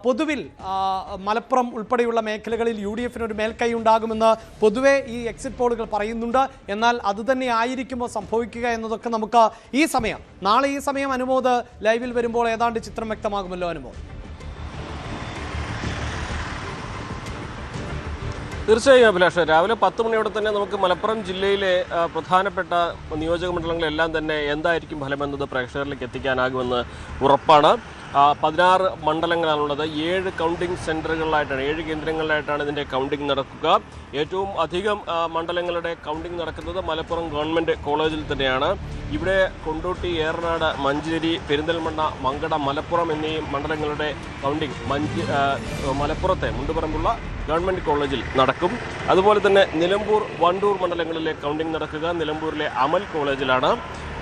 പൊതുവിൽ മലപ്പുറം ഉൾപ്പെടെയുള്ള മേഖലകളിൽ UDFന് ഒരു മേൽക്കൈ ഉണ്ടാകുമെന്ന് പൊതുവെ ഈ എക്സിറ്റ് പോളുകൾ പറയുന്നുണ്ട്. എന്നാൽ അതുതന്നെ ആയിരിക്കുമോ സംഭവിക്കുക എന്നതൊക്കെ നമുക്ക് ഈ സമയം നാളെ ഈ സമയം അനുമോദ് ലൈവിൽ വരുമ്പോൾ ഏതാണ്ട് ചിത്രം വ്യക്തമാകുമല്ലോ. അനുമോദ്, തീർച്ചയായും അഭിലാഷ്, രാവിലെ 10 മണിയോടെ തന്നെ നമുക്ക് മലപ്പുറം ജില്ലയിലെ പ്രധാനപ്പെട്ട നിയോജക മണ്ഡലങ്ങളെല്ലാം തന്നെ എന്തായിരിക്കും ഫലമെന്നത് പ്രേക്ഷകരിലേക്ക് എത്തിക്കാനാകുമെന്ന് ഉറപ്പാണ്. 16 മണ്ഡലങ്ങളാണുള്ളത്. 7 കൗണ്ടിംഗ് സെൻറ്ററുകളിലായിട്ടാണ്, 7 കേന്ദ്രങ്ങളിലായിട്ടാണ് ഇതിൻ്റെ കൗണ്ടിംഗ് നടക്കുക. ഏറ്റവും അധികം മണ്ഡലങ്ങളുടെ കൗണ്ടിംഗ് നടക്കുന്നത് മലപ്പുറം ഗവൺമെൻറ് കോളേജിൽ തന്നെയാണ്. ഇവിടെ കൊണ്ടോട്ടി, ഏറനാട്, മഞ്ചേരി, പെരിന്തൽമണ്ണ, മങ്കട, മലപ്പുറം എന്നീ മണ്ഡലങ്ങളുടെ കൗണ്ടിംഗ് മലപ്പുറത്തെ മുണ്ടുപറമ്പുള്ള ഗവൺമെൻറ് കോളേജിൽ നടക്കും. അതുപോലെ തന്നെ നിലമ്പൂർ, വണ്ടൂർ മണ്ഡലങ്ങളിലെ കൗണ്ടിംഗ് നടക്കുക നിലമ്പൂരിലെ അമൽ കോളേജിലാണ്.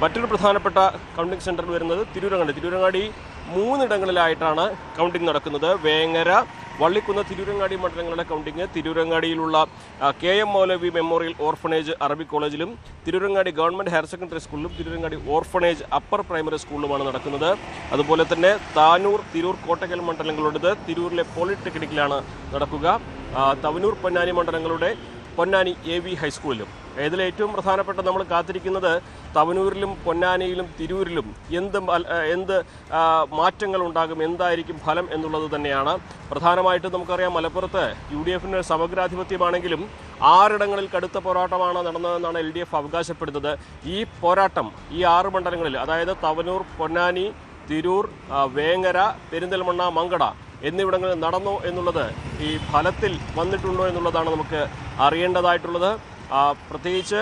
മറ്റൊരു പ്രധാനപ്പെട്ട കൗണ്ടിംഗ് സെൻറ്റർ വരുന്നത് തിരൂരങ്ങാടി 3 ഇടങ്ങളിലായിട്ടാണ് കൗണ്ടിംഗ് നടക്കുന്നത്. വേങ്ങര, വള്ളിക്കുന്ന്, തിരൂരങ്ങാടി മണ്ഡലങ്ങളുടെ കൗണ്ടിംഗ് തിരൂരങ്ങാടിയിലുള്ള KM മൗലവി മെമ്മോറിയൽ ഓർഫനേജ് അറബിക് കോളേജിലും തിരൂരങ്ങാടി ഗവൺമെൻറ് ഹയർ സെക്കൻഡറി സ്കൂളിലും തിരൂരങ്ങാടി ഓർഫനേജ് അപ്പർ പ്രൈമറി സ്കൂളിലുമാണ് നടക്കുന്നത്. അതുപോലെ തന്നെ താനൂർ, തിരൂർ, കോട്ടക്കൽ മണ്ഡലങ്ങളുടേത് തിരൂരിലെ പോളിടെക്നിക്കിലാണ് നടക്കുക. തവനൂർ, പൊന്നാനി മണ്ഡലങ്ങളുടെ പൊന്നാനി AV ഹൈസ്കൂളിലും. ഇതിൽ ഏറ്റവും പ്രധാനപ്പെട്ട നമ്മൾ കാത്തിരിക്കുന്നത് തവനൂരിലും പൊന്നാനിയിലും തിരൂരിലും എന്ത് മാറ്റങ്ങൾ ഉണ്ടാകും, എന്തായിരിക്കും ഫലം എന്നുള്ളത് തന്നെയാണ്. പ്രധാനമായിട്ടും നമുക്കറിയാം മലപ്പുറത്ത് UDFന് സമഗ്രാധിപത്യമാണെങ്കിലും 6 ഇടങ്ങളിൽ കടുത്ത പോരാട്ടമാണ് നടന്നതെന്നാണ് LDF അവകാശപ്പെടുന്നത്. ഈ പോരാട്ടം ഈ 6 മണ്ഡലങ്ങളിൽ, അതായത് തവനൂർ, പൊന്നാനി, തിരൂർ, വേങ്ങര, പെരിന്തൽമണ്ണ, മങ്കട എന്നിവിടങ്ങളിൽ നടന്നോ എന്നുള്ളത് ഈ ഫലത്തിൽ വന്നിട്ടുണ്ടോ എന്നുള്ളതാണ് നമുക്ക് അറിയേണ്ടതായിട്ടുള്ളത്. പ്രത്യേകിച്ച്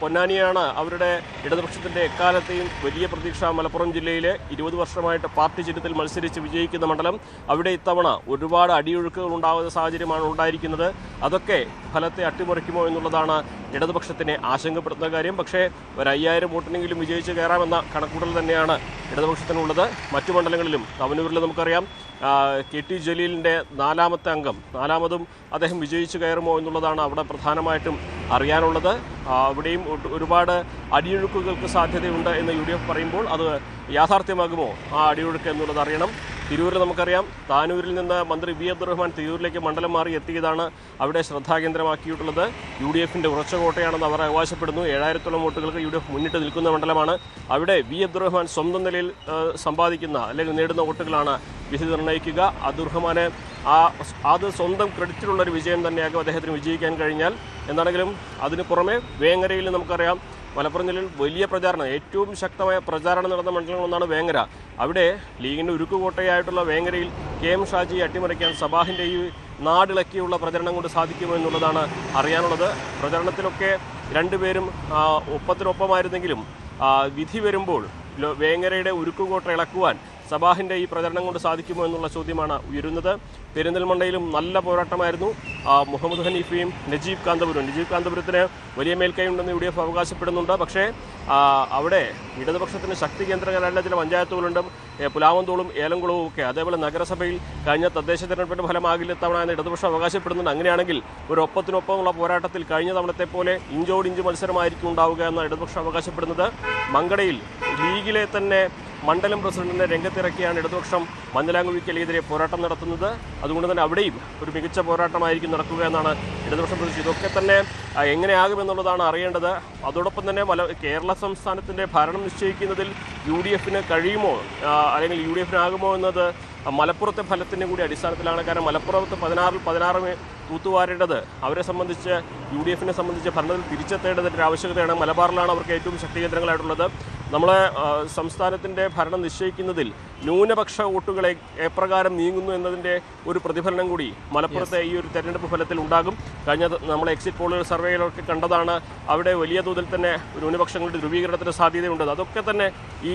പൊന്നാനിയാണ് അവരുടെ ഇടതുപക്ഷത്തിൻ്റെ എക്കാലത്തെയും വലിയ പ്രതീക്ഷ. മലപ്പുറം ജില്ലയിലെ 20 വർഷമായിട്ട് പാർട്ടി ചിഹ്നത്തിൽ മത്സരിച്ച് വിജയിക്കുന്ന മണ്ഡലം. അവിടെ ഇത്തവണ ഒരുപാട് അടിയൊഴുക്കുകൾ ഉണ്ടാകുന്ന സാഹചര്യമാണ് ഉണ്ടായിരിക്കുന്നത്. അതൊക്കെ ഫലത്തെ അട്ടിമറിക്കുമോ എന്നുള്ളതാണ് ഇടതുപക്ഷത്തിനെ ആശങ്കപ്പെടുത്തുന്ന കാര്യം. പക്ഷേ ഒരു 5000 വോട്ടിനെങ്കിലും വിജയിച്ച് കയറാമെന്ന കണക്കൂട്ടൽ തന്നെയാണ് ഇടതുപക്ഷത്തിനുള്ളത്. മറ്റു മണ്ഡലങ്ങളിലും തവനൂരിൽ നമുക്കറിയാം KT ജലീലിൻ്റെ 4ാമത്തെ അംഗം, 4ാമതും അദ്ദേഹം വിജയിച്ച് കയറുമോ എന്നുള്ളതാണ് അവിടെ പ്രധാനമായിട്ടും അറിയാനുള്ളത്. അവിടെയും ഒരുപാട് അടിയൊഴുക്കുകൾക്ക് സാധ്യതയുണ്ട് എന്ന് UDF പറയുമ്പോൾ അത് യാഥാർത്ഥ്യമാകുമോ ആ അടിയൊഴുക്ക് എന്നുള്ളത് അറിയണം. തിരൂരിൽ നമുക്കറിയാം താനൂരിൽ നിന്ന് മന്ത്രി V. അബ്ദുറഹ്മാൻ തിരൂരിലേക്ക് മണ്ഡലം മാറി എത്തിയതാണ് അവിടെ ശ്രദ്ധാകേന്ദ്രമാക്കിയിട്ടുള്ളത്. UDFൻ്റെ ഉറച്ച കോട്ടയാണെന്ന് അവർ അവകാശപ്പെടുന്നു. 7000-ഓളം വോട്ടുകൾക്ക് UDF മുന്നിട്ട് നിൽക്കുന്ന മണ്ഡലമാണ്. അവിടെ V. അബ്ദുറഹ്മാൻ സ്വന്തം നിലയിൽ സമ്പാദിക്കുന്ന അല്ലെങ്കിൽ നേടുന്ന വോട്ടുകളാണ് വിധി നിർണ്ണയിക്കുക. അബ്ദുറഹ്മാന് അത് സ്വന്തം ക്രെഡിറ്റിലുള്ളൊരു വിജയം തന്നെയാകും അദ്ദേഹത്തിന് വിജയിക്കാൻ കഴിഞ്ഞാൽ. എന്താണെങ്കിലും അതിന് പുറമെ വേങ്ങരയിൽ നമുക്കറിയാം മലപ്പുറം ജില്ലയിൽ വലിയ പ്രചാരണം, ഏറ്റവും ശക്തമായ പ്രചാരണം നടന്ന മണ്ഡലങ്ങളൊന്നാണ് വേങ്ങര. അവിടെ ലീഗിൻ്റെ ഉരുക്കുകോട്ടയായിട്ടുള്ള വേങ്ങരയിൽ KM ഷാജിയെ അട്ടിമറിക്കാൻ സബാഹിൻ്റെ ഈ നാടിളക്കിയുള്ള പ്രചരണം കൊണ്ട് സാധിക്കുമോ എന്നുള്ളതാണ് അറിയാനുള്ളത്. പ്രചരണത്തിലൊക്കെ രണ്ടുപേരും ഒപ്പത്തിനൊപ്പമായിരുന്നെങ്കിലും വിധി വരുമ്പോൾ വേങ്ങരയുടെ ഉരുക്കുകോട്ട ഇളക്കുവാൻ സബാഹിൻ്റെ ഈ പ്രചരണം കൊണ്ട് സാധിക്കുമോ എന്നുള്ള ചോദ്യമാണ് ഉയരുന്നത്. പെരിന്തൽമണ്ണയിലും നല്ല പോരാട്ടമായിരുന്നു. മുഹമ്മദ് ഹനീഫയും നജീബ് കാന്തപുരത്തിന് വലിയ മേൽക്കൈയുണ്ടെന്ന് UDF അവകാശപ്പെടുന്നുണ്ട്. പക്ഷേ അവിടെ ഇടതുപക്ഷത്തിന് ശക്തി കേന്ദ്രങ്ങളല്ല ചില പഞ്ചായത്തുകളുണ്ട്, പുലാവന്തോളും ഏലംകുളവും ഒക്കെ. അതേപോലെ നഗരസഭയിൽ കഴിഞ്ഞ തദ്ദേശ തെരഞ്ഞെടുപ്പിൻ്റെ ഫലമാകില്ല ഇത്തവണ എന്ന് ഇടതുപക്ഷം അവകാശപ്പെടുന്നുണ്ട്. അങ്ങനെയാണെങ്കിൽ ഒരു ഒപ്പത്തിനൊപ്പമുള്ള പോരാട്ടത്തിൽ കഴിഞ്ഞ തവണത്തെ പോലെ ഇഞ്ചോടിഞ്ച് മത്സരമായിരിക്കും ഉണ്ടാവുക എന്നാണ് ഇടതുപക്ഷം അവകാശപ്പെടുന്നത്. മങ്കടയിൽ ലീഗിലെ തന്നെ മണ്ഡലം പ്രസിഡന്റിനെ രംഗത്തിറക്കിയാണ് ഇടതുപക്ഷം മഞ്ഞലാംകുഴിക്കെതിരെ പോരാട്ടം നടത്തുന്നത്. അതുകൊണ്ട് തന്നെ അവിടെയും ഒരു മികച്ച പോരാട്ടമായിരിക്കും നടക്കുക എന്നാണ് ഇടതുപക്ഷം പ്രതീക്ഷിച്ചത്. ഇതൊക്കെ തന്നെ എങ്ങനെയാകുമെന്നുള്ളതാണ് അറിയേണ്ടത്. അതോടൊപ്പം തന്നെ കേരള സംസ്ഥാനത്തിൻ്റെ ഭരണം നിശ്ചയിക്കുന്നതിൽ UDFന് കഴിയുമോ അല്ലെങ്കിൽ UDFനാകുമോ എന്നത് മലപ്പുറത്തെ ഫലത്തിൻ്റെ കൂടി അടിസ്ഥാനത്തിലാണ്. കാരണം മലപ്പുറത്ത് 16 തൂത്തുവാരേണ്ടത് അവരെ സംബന്ധിച്ച് UDFനെ സംബന്ധിച്ച് ഭരണത്തിൽ തിരിച്ചെത്തേണ്ടതിൻ്റെ ആവശ്യകതയാണ്. മലബാറിലാണ് അവർക്ക് ഏറ്റവും ശക്തി കേന്ദ്രങ്ങളായിട്ടുള്ളത്. നമ്മളെ സംസ്ഥാനത്തിൻ്റെ ഭരണം നിശ്ചയിക്കുന്നതിൽ ന്യൂനപക്ഷ വോട്ടുകളെ എപ്രകാരം നീങ്ങുന്നു എന്നതിൻ്റെ ഒരു പ്രതിഫലനം കൂടി മലപ്പുറത്തെ ഈ ഒരു തെരഞ്ഞെടുപ്പ് ഫലത്തിൽ ഉണ്ടാകും. കഴിഞ്ഞ നമ്മളെ എക്സിറ്റ് പോളുകൾ സർവേകളൊക്കെ കണ്ടതാണ്. അവിടെ വലിയ തോതിൽ തന്നെ ന്യൂനപക്ഷങ്ങളുടെ ധ്രുവീകരണത്തിന് സാധ്യതയുണ്ട്. അതൊക്കെ തന്നെ ഈ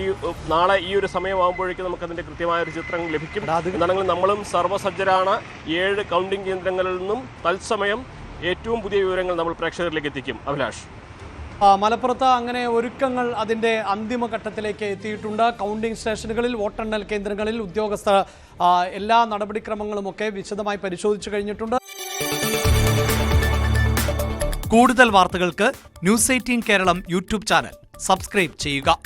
നാളെ ഈ ഒരു സമയമാകുമ്പോഴേക്കും നമുക്കതിൻ്റെ കൃത്യമായൊരു ചിത്രം ലഭിക്കും. എന്നാണെങ്കിൽ നമ്മളും സർവ്വസജ്ജരാണ്. 7 കൗണ്ടിംഗ് കേന്ദ്രങ്ങളിൽ നിന്നും തത്സമയം ഏറ്റവും പുതിയ വിവരങ്ങൾ നമ്മൾ പ്രേക്ഷകരിലേക്ക് എത്തിക്കും. അഭിലാഷ്, മലപ്പുറത്ത് അങ്ങനെ ഒരുക്കങ്ങൾ അതിൻ്റെ അന്തിമഘട്ടത്തിലേക്ക് എത്തിയിട്ടുണ്ട്. കൗണ്ടിംഗ് സ്റ്റേഷനുകളിൽ, വോട്ടെണ്ണൽ കേന്ദ്രങ്ങളിൽ ഉദ്യോഗസ്ഥർ എല്ലാ നടപടിക്രമങ്ങളുമൊക്കെ വിശദമായി പരിശോധിച്ചു കഴിഞ്ഞിട്ടുണ്ട്. കൂടുതൽ വാർത്തകൾക്ക് News 18 Keralam YouTube channel subscribe ചെയ്യുക.